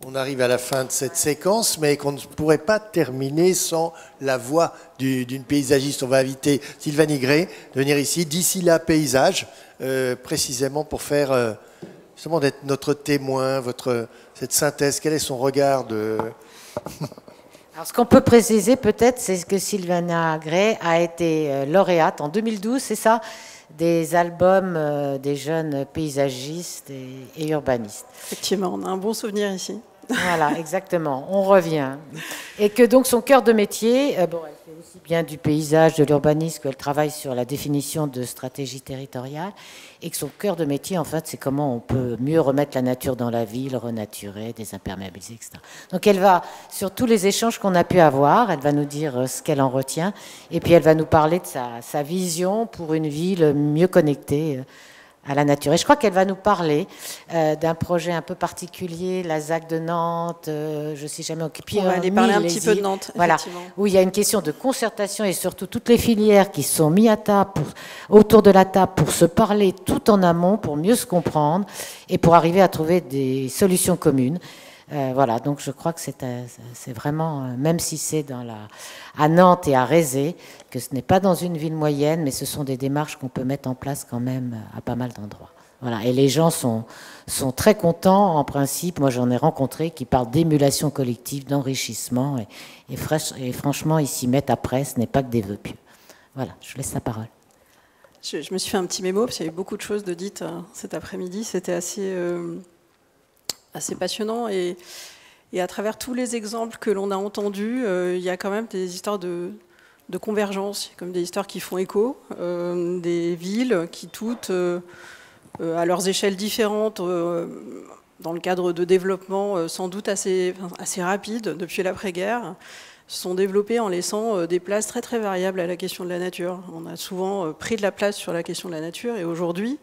On arrive à la fin de cette séquence, mais qu'on ne pourrait pas terminer sans la voix d'une paysagiste. On va inviter Sylvain Nigré de venir ici, d'ici là paysage, précisément pour faire, justement d'être notre témoin, cette synthèse. Quel est son regard de... Alors, ce qu'on peut préciser peut-être, c'est que Sylvana Gray a été lauréate en 2012, c'est ça, des albums des jeunes paysagistes et urbanistes. Effectivement, on a un bon souvenir ici. Voilà, exactement, on revient. Et que donc son cœur de métier, bon, elle fait aussi bien du paysage, de l'urbanisme, qu'elle travaille sur la définition de stratégie territoriale, et que son cœur de métier, en fait, c'est comment on peut mieux remettre la nature dans la ville, renaturer, désimperméabiliser, etc. Donc elle va, sur tous les échanges qu'on a pu avoir, elle va nous dire ce qu'elle en retient, et puis elle va nous parler de sa vision pour une ville mieux connectée à la nature. Et je crois qu'elle va nous parler d'un projet un peu particulier, la ZAC de Nantes, je ne sais jamais occupé. On va aller parler un petit peu de Nantes, voilà, où il y a une question de concertation et surtout toutes les filières qui sont mises à table autour de la table pour se parler tout en amont, pour mieux se comprendre et pour arriver à trouver des solutions communes. Voilà, donc je crois que c'est vraiment, même si c'est à Nantes et à Rézé, que ce n'est pas dans une ville moyenne, mais ce sont des démarches qu'on peut mettre en place quand même à pas mal d'endroits. Voilà, et les gens sont très contents, en principe. Moi, j'en ai rencontré qui parlent d'émulation collective, d'enrichissement, et franchement, ils s'y mettent après, ce n'est pas que des vœux pieux. Voilà, je vous laisse la parole. Je me suis fait un petit mémo, parce qu'il y avait beaucoup de choses de dites cet après-midi, c'était assez passionnant et à travers tous les exemples que l'on a entendus, il y a quand même des histoires de convergence, comme des histoires qui font écho, des villes qui toutes, à leurs échelles différentes, dans le cadre de développement sans doute assez rapide depuis l'après-guerre, se sont développées en laissant des places très très variables à la question de la nature. On a souvent pris de la place sur la question de la nature et aujourd'hui,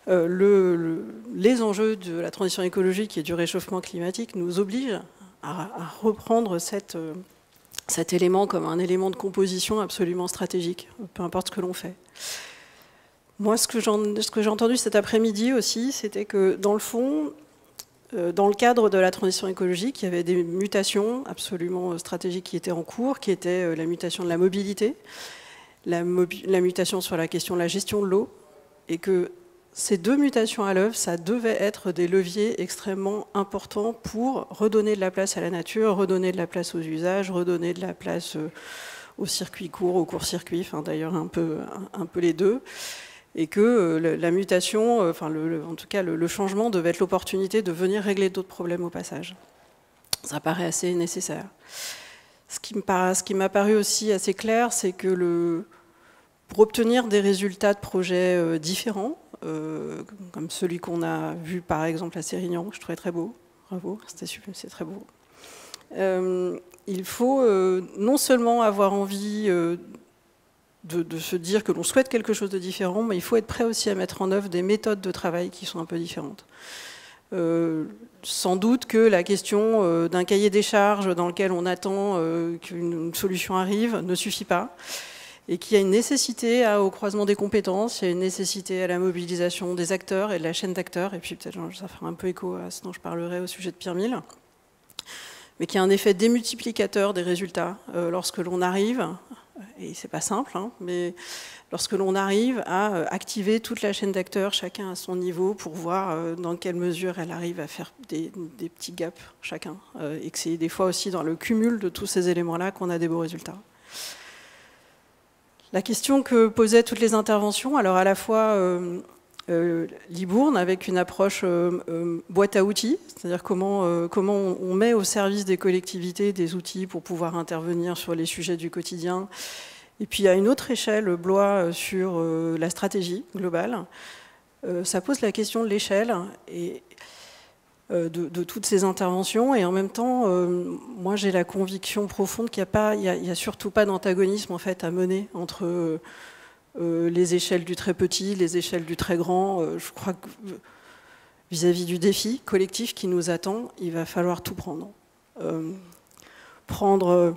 les enjeux de la transition écologique et du réchauffement climatique nous obligent à reprendre cet élément comme un élément de composition absolument stratégique, peu importe ce que l'on fait. Moi, ce que j'ai entendu cet après-midi aussi, c'était que dans le fond, dans le cadre de la transition écologique, il y avait des mutations absolument stratégiques qui étaient en cours, qui étaient la mutation de la mobilité, la mutation sur la question de la gestion de l'eau, et que ces deux mutations à l'œuvre, ça devait être des leviers extrêmement importants pour redonner de la place à la nature, redonner de la place aux usages, redonner de la place aux circuits courts, aux courts-circuits, enfin d'ailleurs un peu les deux, et que la mutation, en tout cas le changement devait être l'opportunité de venir régler d'autres problèmes au passage. Ça paraît assez nécessaire. Ce qui m'a paru aussi assez clair, c'est que pour obtenir des résultats de projets différents, comme celui qu'on a vu par exemple à Sérignan, que je trouvais très beau, bravo, c'était super, c'est très beau. Il faut non seulement avoir envie de se dire que l'on souhaite quelque chose de différent, mais il faut être prêt aussi à mettre en œuvre des méthodes de travail qui sont un peu différentes. Sans doute que la question d'un cahier des charges dans lequel on attend qu'une solution arrive ne suffit pas. Et qu'il y a une nécessité au croisement des compétences, il y a une nécessité à la mobilisation des acteurs et de la chaîne d'acteurs, et puis peut-être ça fera un peu écho à ce dont je parlerai au sujet de Pierre Mille, mais qu'il y a un effet démultiplicateur des résultats lorsque l'on arrive, et c'est pas simple, hein, mais lorsque l'on arrive à activer toute la chaîne d'acteurs, chacun à son niveau, pour voir dans quelle mesure elle arrive à faire des petits gaps chacun, et que c'est des fois aussi dans le cumul de tous ces éléments-là qu'on a des beaux résultats. La question que posaient toutes les interventions, alors à la fois Libourne avec une approche boîte à outils, c'est-à-dire comment on met au service des collectivités des outils pour pouvoir intervenir sur les sujets du quotidien. Et puis à une autre échelle, Blois sur la stratégie globale. Ça pose la question de l'échelle et de toutes ces interventions, et en même temps, moi j'ai la conviction profonde qu'il n'y a surtout pas d'antagonisme en fait à mener entre les échelles du très petit, les échelles du très grand. Je crois que vis-à-vis du défi collectif qui nous attend, il va falloir tout prendre. Prendre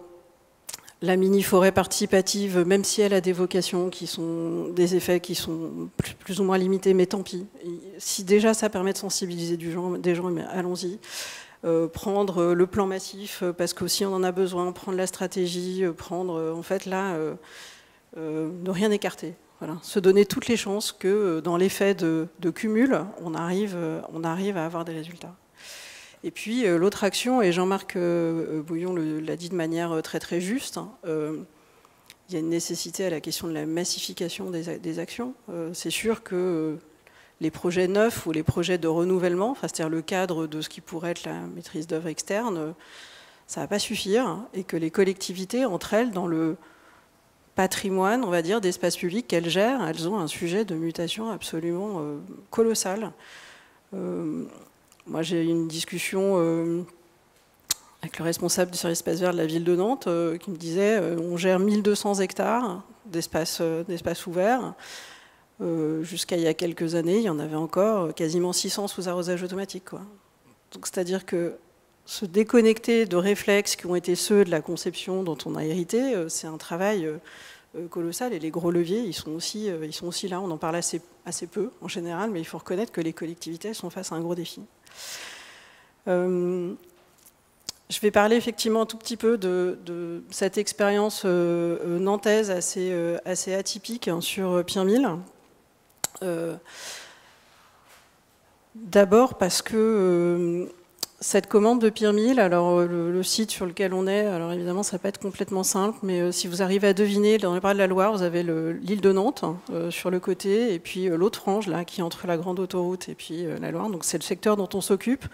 la mini-forêt participative, même si elle a des vocations qui sont des effets qui sont plus ou moins limités, mais tant pis. Si déjà ça permet de sensibiliser des gens, allons-y. prendre le plan massif, parce qu'aussi on en a besoin, prendre la stratégie, prendre, en fait, là, ne rien écarter. Voilà. Se donner toutes les chances que dans l'effet de cumul, on arrive à avoir des résultats. Et puis l'autre action, et Jean-Marc Bouillon l'a dit de manière très très juste, il y a une nécessité à la question de la massification des actions. C'est sûr que les projets neufs ou les projets de renouvellement, enfin, c'est-à-dire le cadre de ce qui pourrait être la maîtrise d'œuvre externe, ça ne va pas suffire, et que les collectivités, entre elles, dans le patrimoine, on va dire, d'espace public qu'elles gèrent, elles ont un sujet de mutation absolument colossal. Moi, j'ai eu une discussion avec le responsable du service espace vert de la ville de Nantes qui me disait on gère 1200 hectares d'espace ouvert. Jusqu'à il y a quelques années, il y en avait encore quasiment 600 sous arrosage automatique, quoi. Donc, c'est-à-dire que se déconnecter de réflexes qui ont été ceux de la conception dont on a hérité, c'est un travail colossal. Et les gros leviers, ils sont aussi là. On en parle assez peu en général, mais il faut reconnaître que les collectivités sont face à un gros défi. Je vais parler effectivement un tout petit peu de cette expérience nantaise assez atypique sur Pirmil. D'abord parce que cette commande de Pirmil, alors le site sur lequel on est, alors évidemment ça ne va pas être complètement simple, mais si vous arrivez à deviner, dans le bras de la Loire, vous avez l'île de Nantes sur le côté, et puis l'autre frange là, qui est entre la grande autoroute et puis la Loire, donc c'est le secteur dont on s'occupe,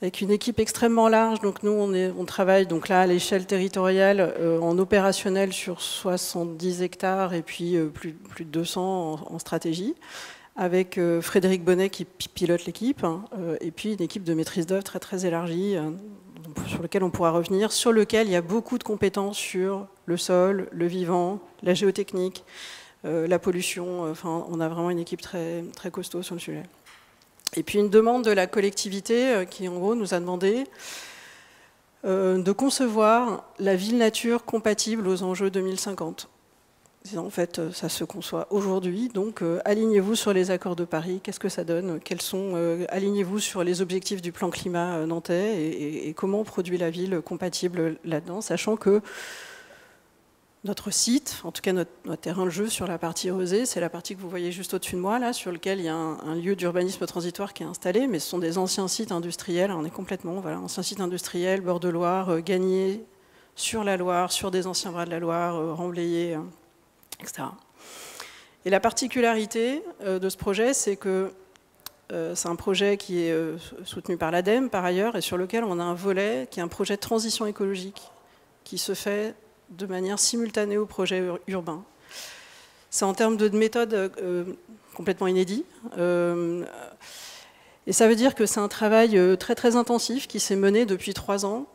avec une équipe extrêmement large. Donc nous on travaille donc là à l'échelle territoriale en opérationnel sur 70 hectares et puis plus de 200 en stratégie, avec Frédéric Bonnet qui pilote l'équipe, et puis une équipe de maîtrise d'œuvre très très élargie, sur lequel on pourra revenir, sur lequel il y a beaucoup de compétences sur le sol, le vivant, la géotechnique, la pollution. Enfin, on a vraiment une équipe très, très costaud sur le sujet. Et puis une demande de la collectivité qui, en gros, nous a demandé de concevoir la ville-nature compatible aux enjeux 2050. En fait, ça se conçoit aujourd'hui, donc alignez-vous sur les accords de Paris, qu'est-ce que ça donne, alignez-vous sur les objectifs du plan climat nantais et comment on produit la ville compatible là-dedans, sachant que notre site, en tout cas notre terrain de jeu sur la partie rosée, c'est la partie que vous voyez juste au-dessus de moi, là, sur lequel il y a un lieu d'urbanisme transitoire qui est installé, mais ce sont des anciens sites industriels, on est complètement, voilà, anciens sites industriels, bord de Loire, gagnés sur la Loire, sur des anciens bras de la Loire, remblayés, etc. Et la particularité de ce projet, c'est que c'est un projet qui est soutenu par l'ADEME par ailleurs, et sur lequel on a un volet qui est un projet de transition écologique qui se fait de manière simultanée au projet urbain. C'est en termes de méthode complètement inédit. Et ça veut dire que c'est un travail très très intensif qui s'est mené depuis 3 ans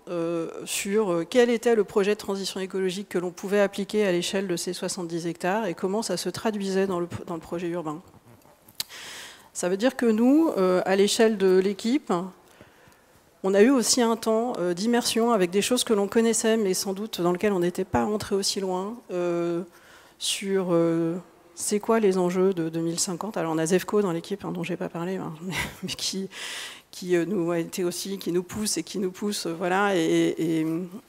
sur quel était le projet de transition écologique que l'on pouvait appliquer à l'échelle de ces 70 hectares et comment ça se traduisait dans le projet urbain. Ça veut dire que nous, à l'échelle de l'équipe, on a eu aussi un temps d'immersion avec des choses que l'on connaissait, mais sans doute dans lesquelles on n'était pas rentré aussi loin, sur c'est quoi les enjeux de 2050. Alors on a Zefco dans l'équipe, dont je n'ai pas parlé, mais qui nous a été aussi, qui nous pousse et qui nous pousse, voilà, et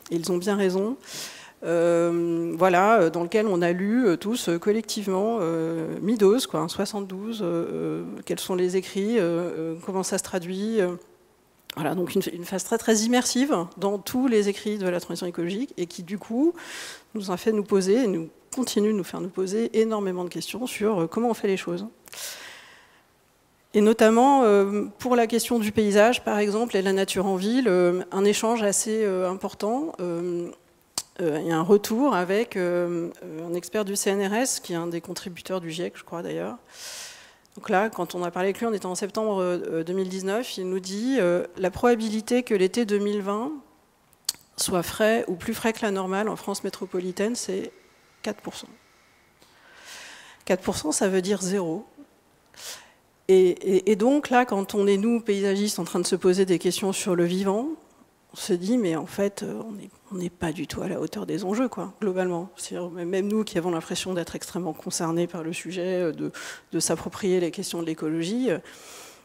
ils ont bien raison. Voilà, dans lequel on a lu tous collectivement mi-dose, quoi, 72, quels sont les écrits, comment ça se traduit. Voilà, donc une phase très très immersive dans tous les écrits de la transition écologique et qui du coup nous a fait nous poser, et nous continue de nous faire nous poser énormément de questions sur comment on fait les choses. Et notamment pour la question du paysage par exemple et la nature en ville, un échange assez important et un retour avec un expert du CNRS qui est un des contributeurs du GIEC je crois d'ailleurs. Donc là, quand on a parlé avec lui, on était en septembre 2019, il nous dit la probabilité que l'été 2020 soit frais ou plus frais que la normale en France métropolitaine, c'est 4%. 4%, ça veut dire 0. Et donc là, quand on est, nous, paysagistes, en train de se poser des questions sur le vivant, on se dit, mais en fait, on n'est pas du tout à la hauteur des enjeux, quoi, globalement. Même nous qui avons l'impression d'être extrêmement concernés par le sujet, de s'approprier les questions de l'écologie,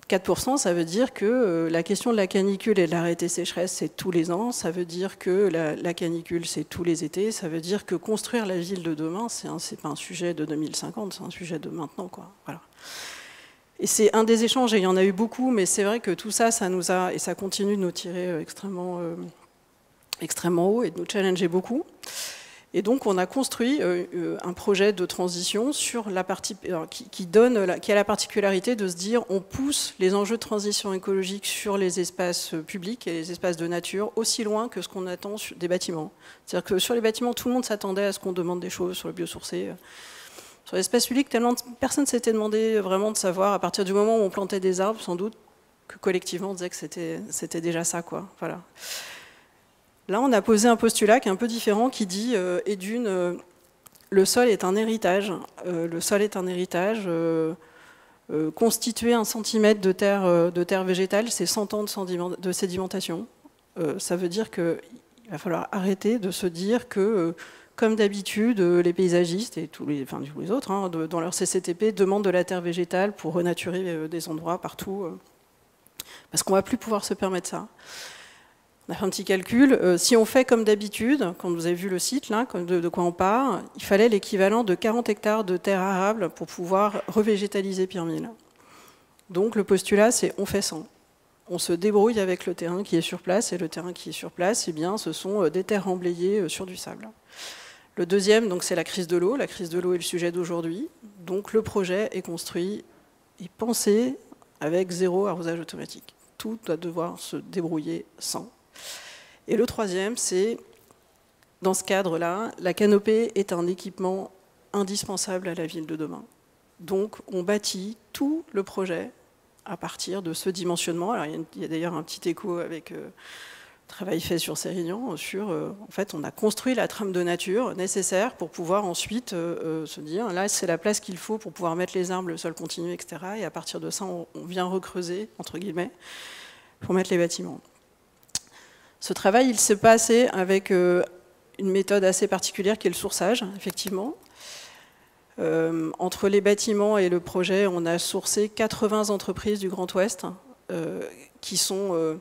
4%, ça veut dire que la question de la canicule et de l'arrêté sécheresse, c'est tous les ans. Ça veut dire que la canicule, c'est tous les étés. Ça veut dire que construire la ville de demain, c'est pas un sujet de 2050, c'est un sujet de maintenant, quoi. Voilà. Et c'est un des échanges, et il y en a eu beaucoup, mais c'est vrai que tout ça, ça nous a, et ça continue de nous tirer extrêmement haut et de nous challenger beaucoup. Et donc, on a construit un projet de transition sur la partie qui a la particularité de se dire on pousse les enjeux de transition écologique sur les espaces publics et les espaces de nature aussi loin que ce qu'on attend des bâtiments. C'est-à-dire que sur les bâtiments, tout le monde s'attendait à ce qu'on demande des choses sur le biosourcé. Sur l'espace public, tellement personne ne s'était demandé vraiment de savoir, à partir du moment où on plantait des arbres, sans doute, que collectivement on disait que c'était déjà ça, quoi. Voilà. Là, on a posé un postulat qui est un peu différent, qui dit, le sol est un héritage. Le sol est un héritage. Constituer 1 centimètre de terre végétale, c'est 100 ans de sédimentation. Ça veut dire qu'il va falloir arrêter de se dire que, comme d'habitude, les paysagistes et tous les autres, hein, dans leur CCTP, demandent de la terre végétale pour renaturer des endroits partout. Parce qu'on ne va plus pouvoir se permettre ça. On a fait un petit calcul. Si on fait comme d'habitude, quand vous avez vu le site, là, de quoi on part, il fallait l'équivalent de 40 hectares de terre arable pour pouvoir revégétaliser Pirmil. Donc le postulat, c'est on fait 100. On se débrouille avec le terrain qui est sur place, et le terrain qui est sur place, eh bien, ce sont des terres emblayées sur du sable. Le deuxième, donc, c'est la crise de l'eau. La crise de l'eau est le sujet d'aujourd'hui. Donc le projet est construit et pensé avec 0 arrosage automatique. Tout doit devoir se débrouiller sans. Et le troisième, c'est, dans ce cadre-là, la canopée est un équipement indispensable à la ville de demain. Donc, on bâtit tout le projet à partir de ce dimensionnement. Alors, il y a d'ailleurs un petit écho avec le travail fait sur Sérignan, en fait, on a construit la trame de nature nécessaire pour pouvoir ensuite se dire, là, c'est la place qu'il faut pour pouvoir mettre les arbres, le sol continu, etc. Et à partir de ça, on vient recreuser, entre guillemets, pour mettre les bâtiments. Ce travail, il s'est passé avec une méthode assez particulière qui est le sourçage, effectivement. Entre les bâtiments et le projet, on a sourcé 80 entreprises du Grand Ouest qui sont...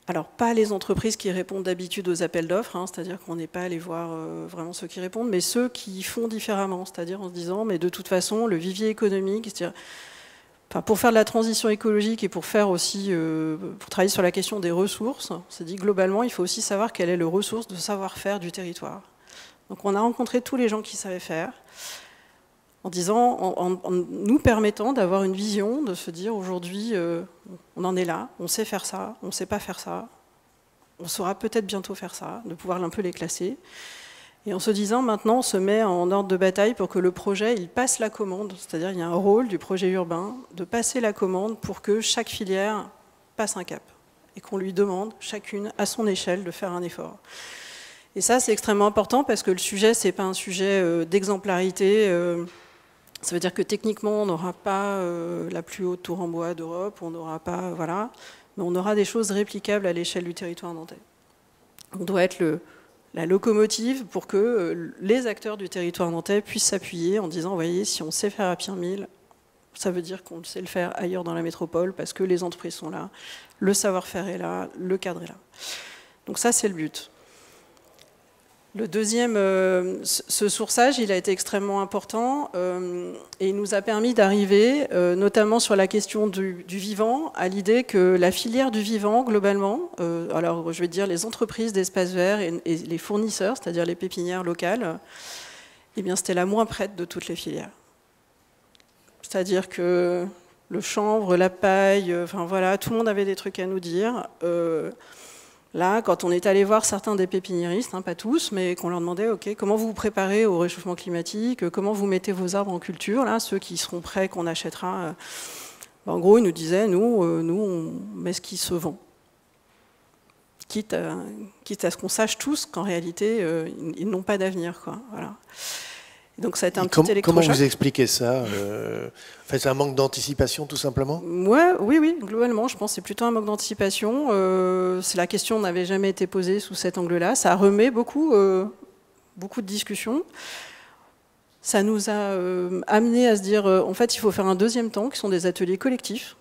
alors, pas les entreprises qui répondent d'habitude aux appels d'offres, hein, c'est-à-dire qu'on n'est pas allé voir vraiment ceux qui répondent, mais ceux qui font différemment, c'est-à-dire en se disant, mais de toute façon, le vivier économique, c'est-à-dire... Enfin, pour faire de la transition écologique et pour faire aussi, pour travailler sur la question des ressources, on s'est dit globalement, il faut aussi savoir quelle est le ressource de savoir-faire du territoire. Donc on a rencontré tous les gens qui savaient faire, en disant, en nous permettant d'avoir une vision, de se dire aujourd'hui, on en est là, on sait faire ça, on ne sait pas faire ça, on saura peut-être bientôt faire ça, de pouvoir un peu les classer. Et en se disant, maintenant, on se met en ordre de bataille pour que le projet, il passe la commande. C'est-à-dire, il y a un rôle du projet urbain de passer la commande pour que chaque filière passe un cap. Et qu'on lui demande, chacune, à son échelle, de faire un effort. Et ça, c'est extrêmement important parce que le sujet, ce n'est pas un sujet d'exemplarité. Ça veut dire que techniquement, on n'aura pas la plus haute tour en bois d'Europe, on n'aura pas... Voilà. Mais on aura des choses réplicables à l'échelle du territoire nantais. On doit être la locomotive pour que les acteurs du territoire nantais puissent s'appuyer en disant, vous voyez, si on sait faire à Pirmil, ça veut dire qu'on sait le faire ailleurs dans la métropole parce que les entreprises sont là, le savoir-faire est là, le cadre est là. Donc ça, c'est le but. Le deuxième, ce sourçage, il a été extrêmement important et il nous a permis d'arriver, notamment sur la question du vivant, à l'idée que la filière du vivant, globalement, alors je vais dire les entreprises d'espaces verts et les fournisseurs, c'est-à-dire les pépinières locales, eh bien c'était la moins prête de toutes les filières. C'est-à-dire que le chanvre, la paille, enfin voilà, tout le monde avait des trucs à nous dire. Là, quand on est allé voir certains des pépiniéristes, hein, pas tous, mais qu'on leur demandait, ok, comment vous vous préparez au réchauffement climatique, comment vous mettez vos arbres en culture, là, ceux qui seront prêts, qu'on achètera. En gros, ils nous disaient, nous, on met ce qui se vend. Quitte à ce qu'on sache tous qu'en réalité, ils n'ont pas d'avenir, quoi. Voilà. Donc ça a été un petit électrochoc. Comment vous expliquez ça c'est un manque d'anticipation, tout simplement? Ouais, oui, globalement, je pense que c'est plutôt un manque d'anticipation. La question n'avait jamais été posée sous cet angle-là. Ça remet beaucoup de discussions. Ça nous a amené à se dire, en fait, il faut faire un deuxième temps, qui sont des ateliers collectifs.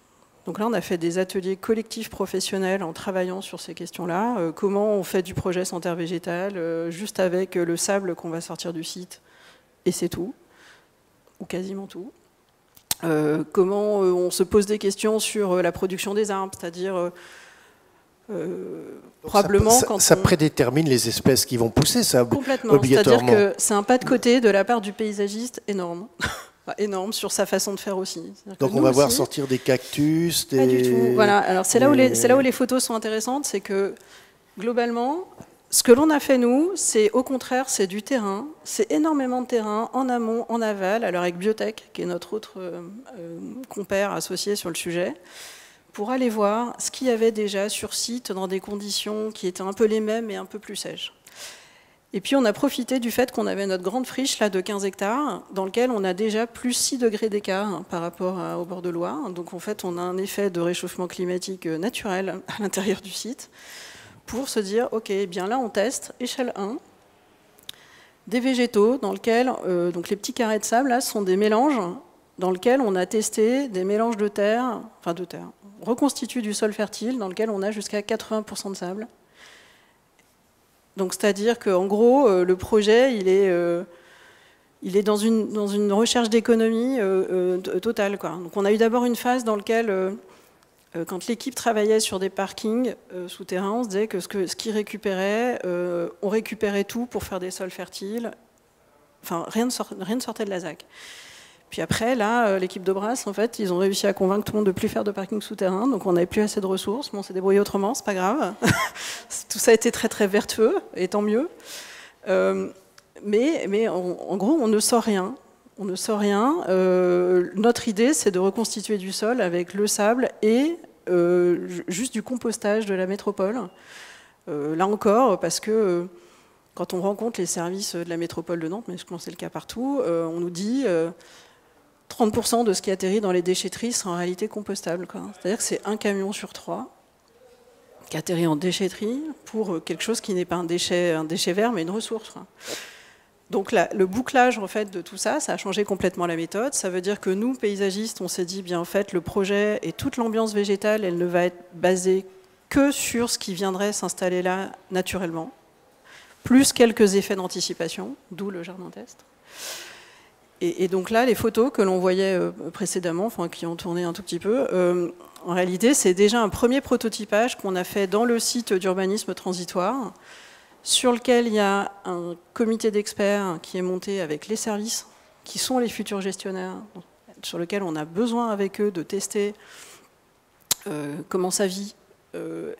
Donc là, on a fait des ateliers collectifs professionnels en travaillant sur ces questions-là. Comment on fait du projet sans terre végétale, juste avec le sable qu'on va sortir du site, et c'est tout, ou quasiment tout. Comment on se pose des questions sur la production des arbres, c'est-à-dire probablement ça prédétermine les espèces qui vont pousser, ça, complètement. obligatoirement. C'est-à-dire que c'est un pas de côté de la part du paysagiste énorme. Énorme sur sa façon de faire aussi. Donc on va voir sortir des cactus, Pas du tout. Voilà. Alors c'est là où les photos sont intéressantes, c'est que globalement, ce que l'on a fait nous, c'est au contraire, c'est du terrain, c'est énormément de terrain en amont, en aval. Alors avec Biotech, qui est notre autre compère associé sur le sujet, pour aller voir ce qu'il y avait déjà sur site dans des conditions qui étaient un peu les mêmes et un peu plus sèches. Et puis on a profité du fait qu'on avait notre grande friche là, de 15 hectares, dans lequel on a déjà plus 6 degrés d'écart par rapport au bord de Loire. Donc en fait, on a un effet de réchauffement climatique naturel à l'intérieur du site, pour se dire, ok, bien là on teste, échelle 1, des végétaux dans lesquels, donc les petits carrés de sable là, sont des mélanges dans lesquels on a testé des mélanges de terre, reconstitue du sol fertile, dans lequel on a jusqu'à 80% de sable. Donc, c'est-à-dire qu'en gros, le projet, il est dans une recherche d'économie totale, quoi. Donc, on a eu d'abord une phase dans laquelle, quand l'équipe travaillait sur des parkings souterrains, on se disait que ce qu'ils récupéraient, on récupérait tout pour faire des sols fertiles. Enfin, rien ne sortait de la ZAC. Puis après, là, l'équipe de Brasse, en fait, ils ont réussi à convaincre tout le monde de ne plus faire de parking souterrain, donc on n'avait plus assez de ressources, mais on s'est débrouillé autrement, c'est pas grave. Tout ça a été très très vertueux, et tant mieux. Mais en gros, on ne sort rien. On ne sort rien. Notre idée, c'est de reconstituer du sol avec le sable et juste du compostage de la métropole. Là encore, parce que quand on rencontre les services de la métropole de Nantes, mais je pense que c'est le cas partout, on nous dit 30% de ce qui atterrit dans les déchetteries sera en réalité compostable. C'est-à-dire que c'est un camion sur 3 qui atterrit en déchetterie pour quelque chose qui n'est pas un déchet vert, mais une ressource, quoi. Donc là, le bouclage en fait, de tout ça, ça a changé complètement la méthode. Ça veut dire que nous, paysagistes, on s'est dit, bien en fait, le projet et toute l'ambiance végétale, elle ne va être basée que sur ce qui viendrait s'installer là naturellement, plus quelques effets d'anticipation, d'où le jardin test. Et donc là, les photos que l'on voyait précédemment, enfin, qui ont tourné un tout petit peu, en réalité, c'est déjà un premier prototypage qu'on a fait dans le site d'urbanisme transitoire, sur lequel il y a un comité d'experts qui est monté avec les services, qui sont les futurs gestionnaires, sur lequel on a besoin avec eux de tester comment ça vit,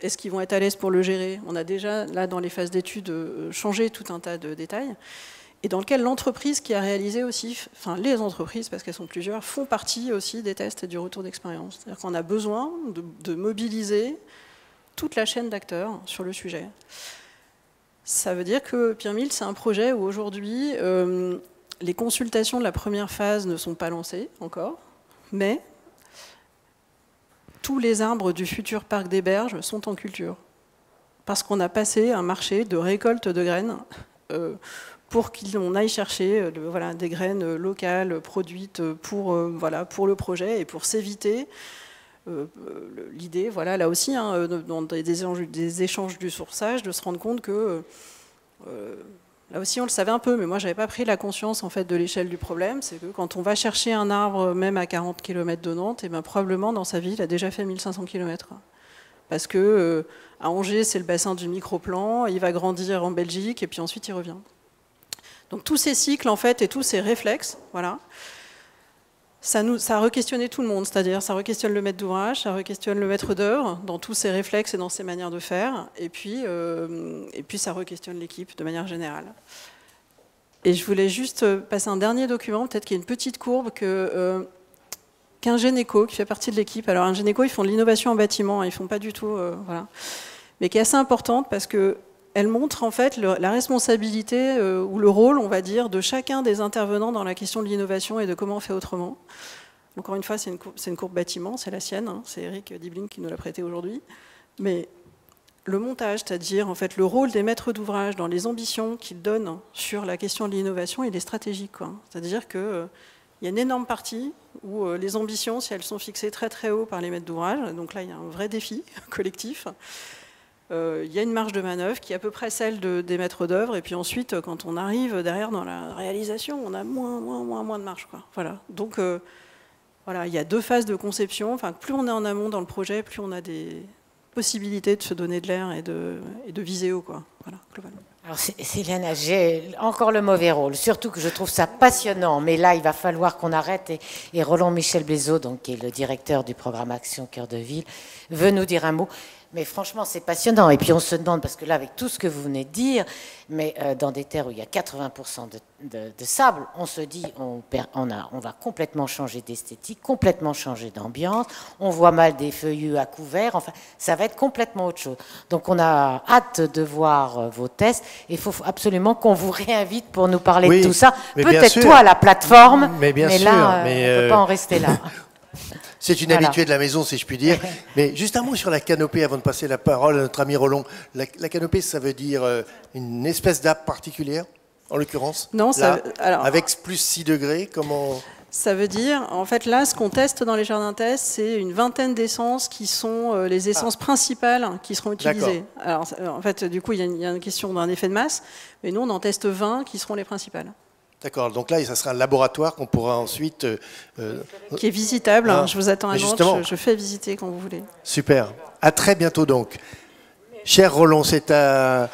est-ce qu'ils vont être à l'aise pour le gérer. On a déjà, là, dans les phases d'études, changé tout un tas de détails. Et dans lequel l'entreprise qui a réalisé aussi, enfin les entreprises, parce qu'elles sont plusieurs, font partie aussi des tests et du retour d'expérience. C'est-à-dire qu'on a besoin de mobiliser toute la chaîne d'acteurs sur le sujet. Ça veut dire que Pierre Mille, c'est un projet où aujourd'hui, les consultations de la première phase ne sont pas lancées encore, mais tous les arbres du futur parc des Berges sont en culture. Parce qu'on a passé un marché de récolte de graines pour qu'on aille chercher des graines locales produites pour le projet et pour s'éviter l'idée, voilà, là aussi, hein, dans des échanges du sourçage, de se rendre compte que, là aussi on le savait un peu, mais moi j'avais pas pris la conscience en fait, de l'échelle du problème, c'est que quand on va chercher un arbre même à 40 km de Nantes, et ben, probablement dans sa vie il a déjà fait 1500 km. Parce que à Angers c'est le bassin du microplan, il va grandir en Belgique et puis ensuite il revient. Donc tous ces cycles en fait et tous ces réflexes, voilà, ça a re-questionné tout le monde, c'est-à-dire ça re-questionne le maître d'ouvrage, ça re-questionne le maître d'œuvre dans tous ses réflexes et dans ses manières de faire, et puis ça re-questionne l'équipe de manière générale. Et je voulais juste passer un dernier document, peut-être qu'il y a une petite courbe qu'un gynéco qui fait partie de l'équipe. Alors un gynéco, ils font de l'innovation en bâtiment, ils font pas du tout, voilà, mais qui est assez importante parce que elle montre en fait la responsabilité ou le rôle, on va dire, de chacun des intervenants dans la question de l'innovation et de comment on fait autrement. Encore une fois, c'est une courbe bâtiment, c'est la sienne, hein, c'est Eric Dibling qui nous l'a prêté aujourd'hui. Mais le montage, c'est-à-dire en fait, le rôle des maîtres d'ouvrage dans les ambitions qu'ils donnent sur la question de l'innovation, il est stratégique. C'est-à-dire que Il y a une énorme partie où les ambitions, si elles sont fixées très très haut par les maîtres d'ouvrage, donc là il y a un vrai défi collectif, il y a une marge de manœuvre qui est à peu près celle des maîtres d'œuvre, et puis ensuite quand on arrive derrière dans la réalisation, on a moins de marge, quoi. Voilà. Donc voilà, il y a 2 phases de conception. Enfin, plus on est en amont dans le projet, plus on a des possibilités de se donner de l'air et de viser haut, quoi. Voilà, globalement. Alors Céline, j'ai encore le mauvais rôle, surtout que je trouve ça passionnant, mais là il va falloir qu'on arrête et Roland Michel Blaiseau, donc, qui est le directeur du programme Action Cœur de Ville, veut nous dire un mot. Mais franchement, c'est passionnant. Et puis on se demande, parce que là, avec tout ce que vous venez de dire, mais dans des terres où il y a 80% de sable, on se dit, on va complètement changer d'esthétique, complètement changer d'ambiance. On voit mal des feuillus à couvert. Enfin, ça va être complètement autre chose. Donc on a hâte de voir vos tests. Il faut absolument qu'on vous réinvite pour nous parler de tout ça. Peut-être toi à la plateforme, mais là, on ne peut pas en rester là. C'est une habituée de la maison, si je puis dire. Mais juste un mot sur la canopée, avant de passer la parole à notre ami Roland. La canopée, ça veut dire une espèce d'appe particulière, en l'occurrence? Non, alors, avec plus 6 degrés, comment... Ça veut dire, en fait, là, ce qu'on teste dans les jardins tests, c'est une vingtaine d'essences qui sont les essences principales qui seront utilisées. Alors, en fait, du coup, il y a une question d'un effet de masse, mais nous, on en teste 20 qui seront les principales. D'accord, donc là, ça sera un laboratoire qu'on pourra ensuite... qui est visitable, je vous attends à Nantes, je fais visiter quand vous voulez. Super, à très bientôt donc. Cher Roland, c'est à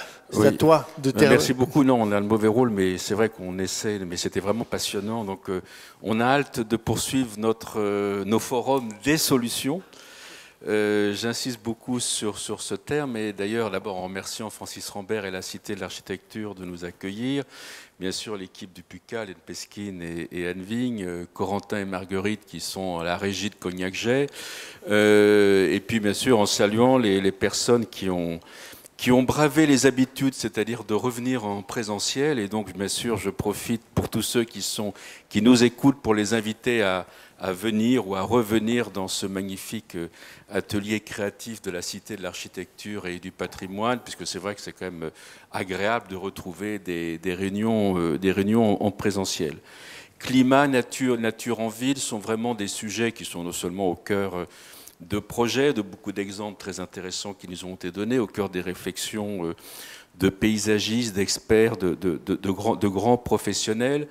toi de Merci beaucoup, non, on a le mauvais rôle, mais c'est vrai qu'on essaie, mais c'était vraiment passionnant, donc on a hâte de poursuivre nos forums des solutions. J'insiste beaucoup sur ce terme, et d'ailleurs, d'abord en remerciant Francis Rambert et la Cité de l'Architecture de nous accueillir, bien sûr l'équipe du PUCA, Hélène Pesquine et Anne Vigne, Corentin et Marguerite qui sont à la régie de Cognac-Jet, et puis bien sûr en saluant les personnes qui ont bravé les habitudes, c'est-à-dire de revenir en présentiel, et donc bien sûr je profite pour tous ceux qui nous écoutent pour les inviter à venir ou à revenir dans ce magnifique atelier créatif de la Cité de l'Architecture et du Patrimoine, puisque c'est vrai que c'est quand même agréable de retrouver des réunions en présentiel. Climat, nature en ville sont vraiment des sujets qui sont non seulement au cœur de projets, de beaucoup d'exemples très intéressants qui nous ont été donnés, au cœur des réflexions de paysagistes, d'experts, de grands professionnels.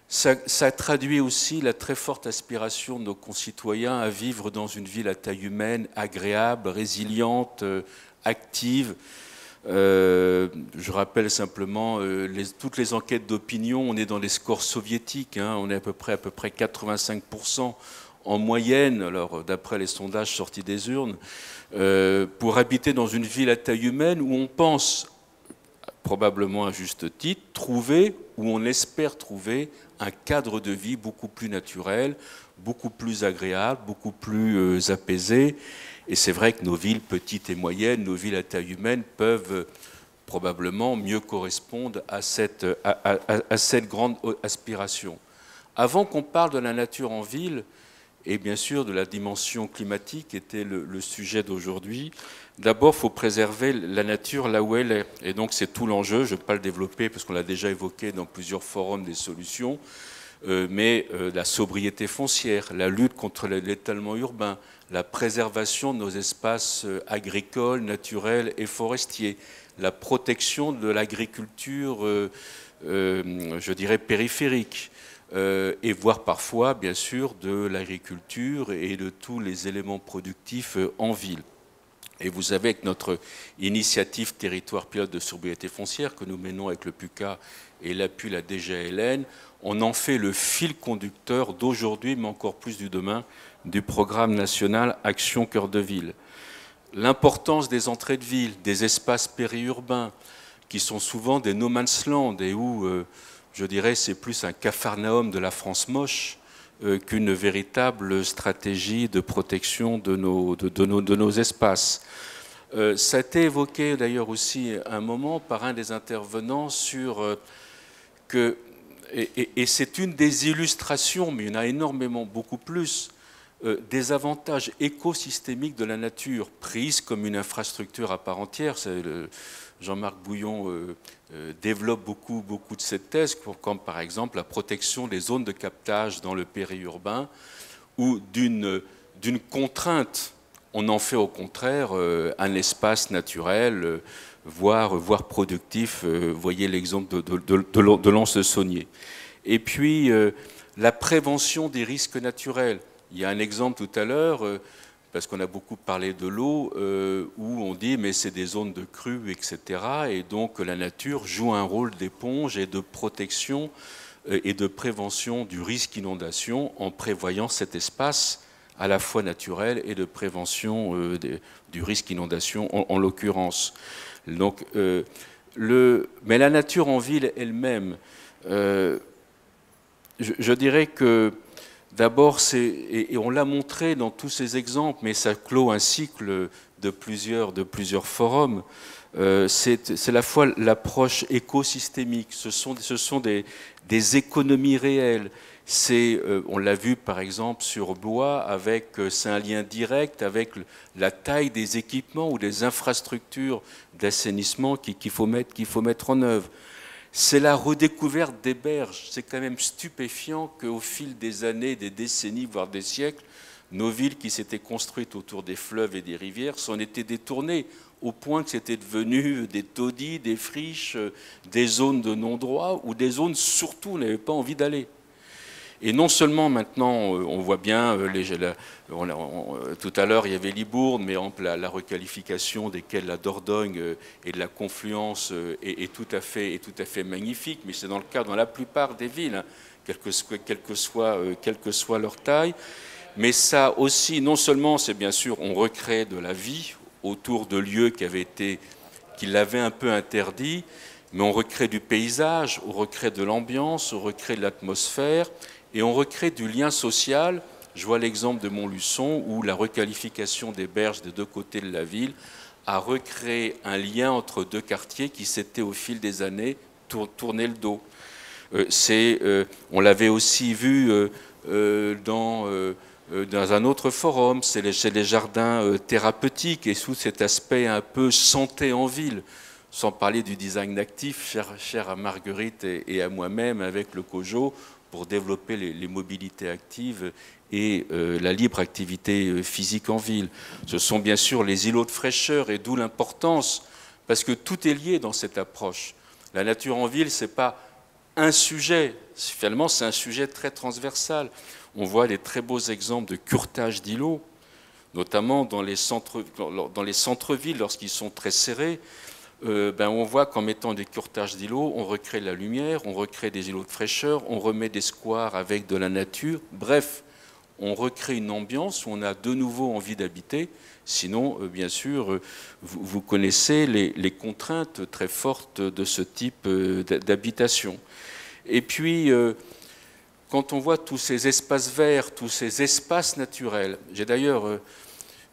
Ça traduit aussi la très forte aspiration de nos concitoyens à vivre dans une ville à taille humaine, agréable, résiliente, active. Je rappelle simplement toutes les enquêtes d'opinion, on est dans les scores soviétiques, hein, on est à peu près 85% en moyenne, alors d'après les sondages sortis des urnes, pour habiter dans une ville à taille humaine où on pense, probablement à juste titre, trouver, où on espère trouver un cadre de vie beaucoup plus naturel, beaucoup plus agréable, beaucoup plus apaisé. Et c'est vrai que nos villes petites et moyennes, nos villes à taille humaine peuvent probablement mieux correspondre à cette grande aspiration. Avant qu'on parle de la nature en ville, et bien sûr de la dimension climatique qui était le sujet d'aujourd'hui, d'abord il faut préserver la nature là où elle est. Et donc c'est tout l'enjeu, je ne vais pas le développer parce qu'on l'a déjà évoqué dans plusieurs forums des solutions, mais la sobriété foncière, la lutte contre l'étalement urbain, la préservation de nos espaces agricoles, naturels et forestiers, la protection de l'agriculture, je dirais, périphérique, et voire parfois, bien sûr, de l'agriculture et de tous les éléments productifs en ville. Et vous savez que notre initiative territoire pilote de sobriété foncière que nous menons avec le PUCA et l'appui la DGLN, on en fait le fil conducteur d'aujourd'hui, mais encore plus du demain, du programme national Action Cœur de Ville. L'importance des entrées de ville, des espaces périurbains, qui sont souvent des no man's land et où, je dirais, c'est plus un capharnaüm de la France moche qu'une véritable stratégie de protection de nos espaces. Ça a été évoqué d'ailleurs aussi un moment par un des intervenants sur que, et c'est une des illustrations, mais il y en a énormément, beaucoup plus, des avantages écosystémiques de la nature, prise comme une infrastructure à part entière. Jean-Marc Bouillon développe beaucoup de cette thèse, comme par exemple la protection des zones de captage dans le périurbain, ou d'une contrainte. On en fait au contraire un espace naturel, voire productif. Voyez l'exemple de l'Anse-Saunier. Et puis, la prévention des risques naturels. Il y a un exemple tout à l'heure, parce qu'on a beaucoup parlé de l'eau, où on dit mais c'est des zones de crue, etc. Et donc la nature joue un rôle d'éponge et de protection et de prévention du risque inondation en prévoyant cet espace à la fois naturel et de prévention du risque inondation en l'occurrence. Donc, mais la nature en ville elle-même, je dirais que d'abord, et on l'a montré dans tous ces exemples, mais ça clôt un cycle de plusieurs forums, c'est à la fois l'approche écosystémique, ce sont des économies réelles. On l'a vu par exemple sur Blois, c'est un lien direct avec la taille des équipements ou des infrastructures d'assainissement qu'il faut mettre en œuvre. C'est la redécouverte des berges. C'est quand même stupéfiant qu'au fil des années, des décennies, voire des siècles, nos villes qui s'étaient construites autour des fleuves et des rivières s'en étaient détournées, au point que c'était devenu des taudis, des friches, des zones de non-droit, ou des zones surtout où on n'avait pas envie d'aller. Et non seulement maintenant, on voit bien, tout à l'heure il y avait Libourne, mais la requalification des quais de la Dordogne et de la Confluence est tout à fait magnifique, mais c'est dans le cas dans la plupart des villes, hein, quelle que soit leur taille. Mais ça aussi, non seulement c'est bien sûr, on recrée de la vie autour de lieux qui l'avaient un peu interdit, mais on recrée du paysage, on recrée de l'ambiance, on recrée de l'atmosphère, et on recrée du lien social. Je vois l'exemple de Montluçon où la requalification des berges des deux côtés de la ville a recréé un lien entre deux quartiers qui s'étaient au fil des années tourné le dos. On l'avait aussi vu dans un autre forum, c'est les jardins thérapeutiques et sous cet aspect un peu santé en ville, sans parler du design actif, cher à Marguerite et à moi-même avec le COJO, pour développer les mobilités actives et la libre activité physique en ville. Ce sont bien sûr les îlots de fraîcheur et d'où l'importance, parce que tout est lié dans cette approche. La nature en ville, ce n'est pas un sujet, finalement c'est un sujet très transversal. On voit des très beaux exemples de curtage d'îlots, notamment dans les centres-villes lorsqu'ils sont très serrés. On voit qu'en mettant des curtages d'îlots, on recrée la lumière, on recrée des îlots de fraîcheur, on remet des squares avec de la nature. Bref, on recrée une ambiance où on a de nouveau envie d'habiter. Sinon, bien sûr, vous connaissez les contraintes très fortes de ce type d'habitation. Et puis, quand on voit tous ces espaces verts, tous ces espaces naturels, j'ai d'ailleurs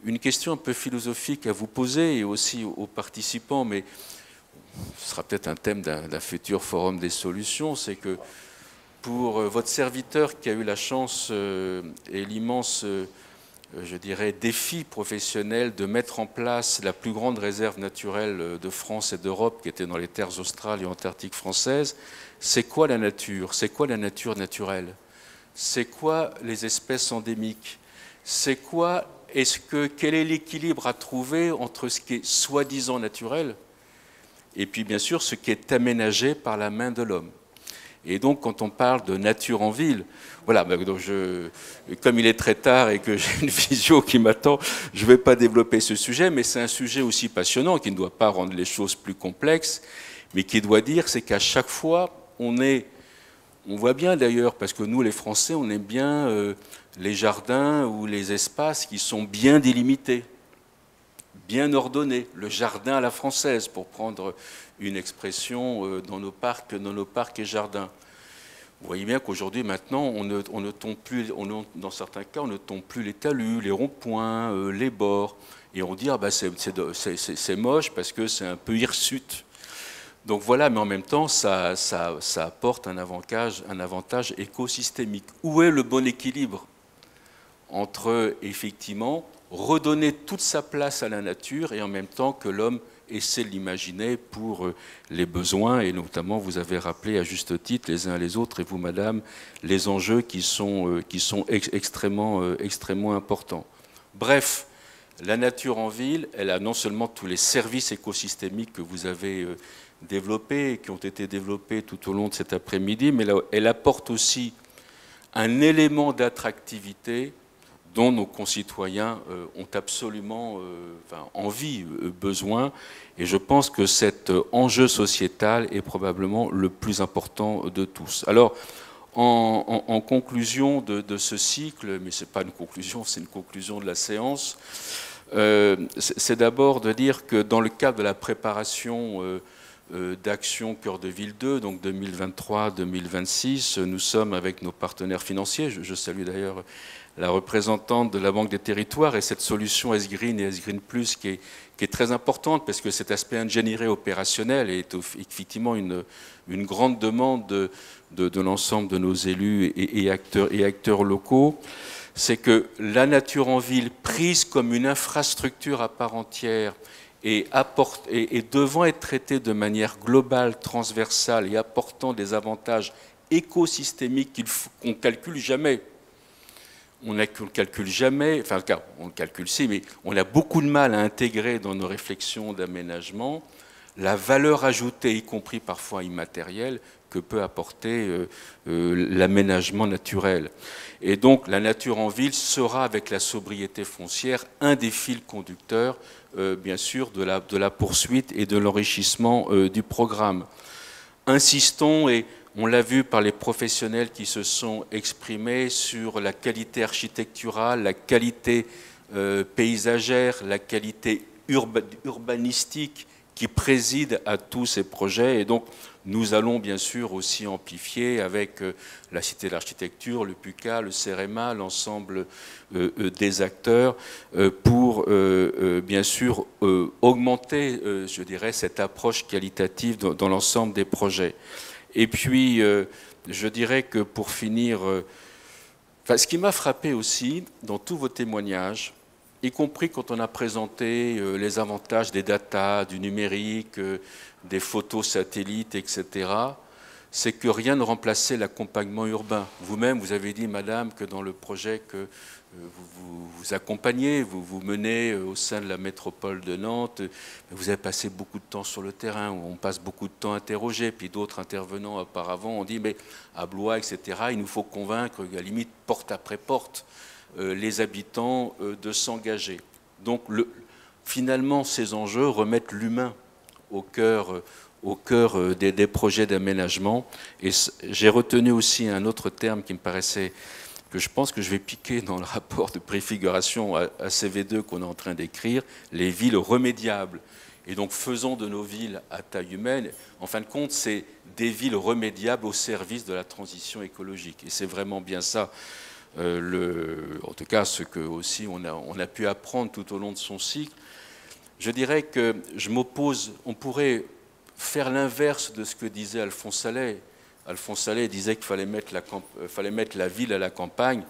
une question un peu philosophique à vous poser et aussi aux participants, mais ce sera peut-être un thème d'un futur forum des solutions, c'est que pour votre serviteur qui a eu la chance et l'immense, je dirais, défi professionnel de mettre en place la plus grande réserve naturelle de France et d'Europe, qui était dans les terres australes et antarctiques françaises, c'est quoi la nature? C'est quoi la nature naturelle? C'est quoi les espèces endémiques? C'est quoi quel est l'équilibre à trouver entre ce qui est soi-disant naturel et puis bien sûr ce qui est aménagé par la main de l'homme? Et donc quand on parle de nature en ville, voilà, donc comme il est très tard et que j'ai une visio qui m'attend, je ne vais pas développer ce sujet, mais c'est un sujet aussi passionnant qui ne doit pas rendre les choses plus complexes, mais qui doit dire c'est qu'à chaque fois on voit bien d'ailleurs, parce que nous les Français on aime bien les jardins ou les espaces qui sont bien délimités, bien ordonnés, le jardin à la française, pour prendre une expression dans nos parcs et jardins. Vous voyez bien qu'aujourd'hui, maintenant, on ne tombe plus, dans certains cas, on ne tombe plus les talus, les ronds-points, les bords, et on dit c'est moche parce que c'est un peu hirsute. Donc voilà, mais en même temps, ça apporte un avantage écosystémique. Où est le bon équilibre entre, effectivement, redonner toute sa place à la nature et en même temps que l'homme essaie de l'imaginer pour les besoins, et notamment, vous avez rappelé à juste titre, les uns et les autres, et vous, madame, les enjeux qui sont extrêmement importants. Bref, la nature en ville, elle a non seulement tous les services écosystémiques que vous avez développés et qui ont été développés tout au long de cet après-midi, mais elle apporte aussi un élément d'attractivité dont nos concitoyens ont absolument envie, besoin. Et je pense que cet enjeu sociétal est probablement le plus important de tous. Alors, en conclusion de ce cycle, mais ce n'est pas une conclusion, c'est une conclusion de la séance, c'est d'abord de dire que dans le cadre de la préparation d'Action Cœur de Ville 2, donc 2023-2026, nous sommes avec nos partenaires financiers. Je salue d'ailleurs la représentante de la Banque des Territoires et cette solution S-Green et S-Green Plus qui est très importante parce que cet aspect ingénierie opérationnel est effectivement une grande demande de l'ensemble de nos élus et acteurs locaux. C'est que la nature en ville, prise comme une infrastructure à part entière et devant être traitée de manière globale, transversale et apportant des avantages écosystémiques qu'on ne calcule jamais. On ne calcule jamais, enfin on le calcule si, mais on a beaucoup de mal à intégrer dans nos réflexions d'aménagement la valeur ajoutée, y compris parfois immatérielle, que peut apporter l'aménagement naturel. Et donc la nature en ville sera, avec la sobriété foncière, un des fils conducteurs, bien sûr, de la poursuite et de l'enrichissement du programme. Insistons, et on l'a vu par les professionnels qui se sont exprimés sur la qualité architecturale, la qualité paysagère, la qualité urbanistique qui préside à tous ces projets. Et donc, nous allons bien sûr aussi amplifier avec la Cité de l'Architecture, le PUCA, le CEREMA, l'ensemble des acteurs pour bien sûr augmenter, je dirais, cette approche qualitative dans l'ensemble des projets. Et puis, je dirais que pour finir, ce qui m'a frappé aussi dans tous vos témoignages, y compris quand on a présenté les avantages des data, du numérique, des photos satellites, etc., c'est que rien ne remplaçait l'accompagnement urbain. Vous-même, vous avez dit, madame, que dans le projet que vous accompagnez, vous menez au sein de la métropole de Nantes, vous avez passé beaucoup de temps sur le terrain, on passe beaucoup de temps à interroger, puis d'autres intervenants auparavant ont dit, mais à Blois, etc., il nous faut convaincre, à la limite, porte après porte, les habitants de s'engager. Donc, finalement, ces enjeux remettent l'humain au cœur des projets d'aménagement. Et j'ai retenu aussi un autre terme qui me paraissait, que je pense que je vais piquer dans le rapport de préfiguration à CV2 qu'on est en train d'écrire, les villes remédiables. Et donc, faisons de nos villes à taille humaine. En fin de compte, c'est des villes remédiables au service de la transition écologique. Et c'est vraiment bien ça. En tout cas, ce que aussi on a pu apprendre tout au long de son cycle. Je dirais que je m'oppose, on pourrait faire l'inverse de ce que disait Alphonse Allais. Alphonse Allais disait qu'il fallait mettre la ville à la campagne.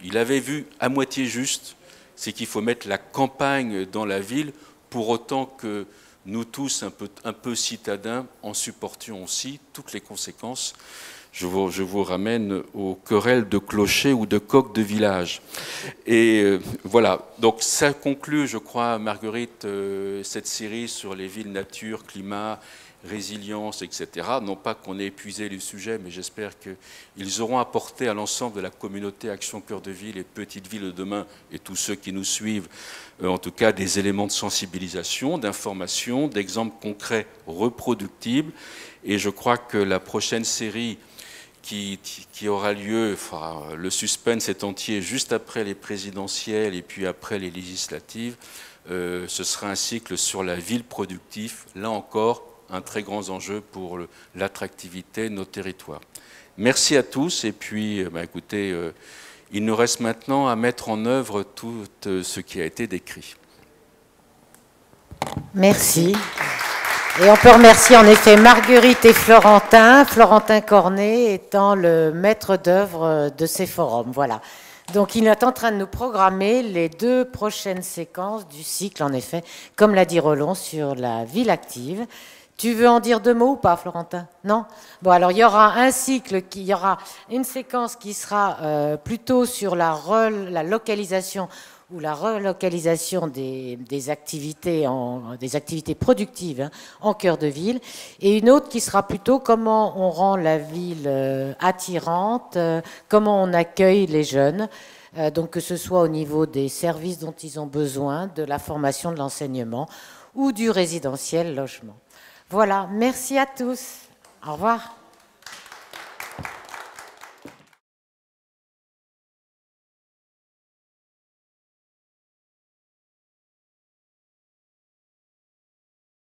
Il avait vu à moitié juste, c'est qu'il faut mettre la campagne dans la ville, pour autant que nous tous, un peu citadins, en supportions aussi toutes les conséquences. Je vous ramène aux querelles de clochers ou de coqs de village. Et voilà, donc ça conclut, je crois, Marguerite, cette série sur les villes, nature, climat, résilience, etc. Non pas qu'on ait épuisé le sujet, mais j'espère qu'ils auront apporté à l'ensemble de la communauté Action Cœur de Ville et Petites Villes de demain, et tous ceux qui nous suivent, en tout cas des éléments de sensibilisation, d'information, d'exemples concrets reproductibles. Et je crois que la prochaine série qui aura lieu, enfin, le suspense est entier, juste après les présidentielles et puis après les législatives, ce sera un cycle sur la ville productive, là encore, un très grand enjeu pour l'attractivité de nos territoires. Merci à tous, et puis écoutez, il nous reste maintenant à mettre en œuvre tout ce qui a été décrit. Merci. Et on peut remercier en effet Marguerite et Florentin Cornet étant le maître d'œuvre de ces forums. Voilà. Donc il est en train de nous programmer les 2 prochaines séquences du cycle, en effet, comme l'a dit Roland, sur la ville active. Tu veux en dire 2 mots ou pas, Florentin? Non? Bon, alors il y aura un cycle, il y aura une séquence qui sera plutôt sur la localisation ou la relocalisation des activités productives, hein, en cœur de ville, et une autre qui sera plutôt comment on rend la ville attirante, comment on accueille les jeunes, donc que ce soit au niveau des services dont ils ont besoin, de la formation, de l'enseignement ou du résidentiel logement. Voilà, merci à tous. Au revoir.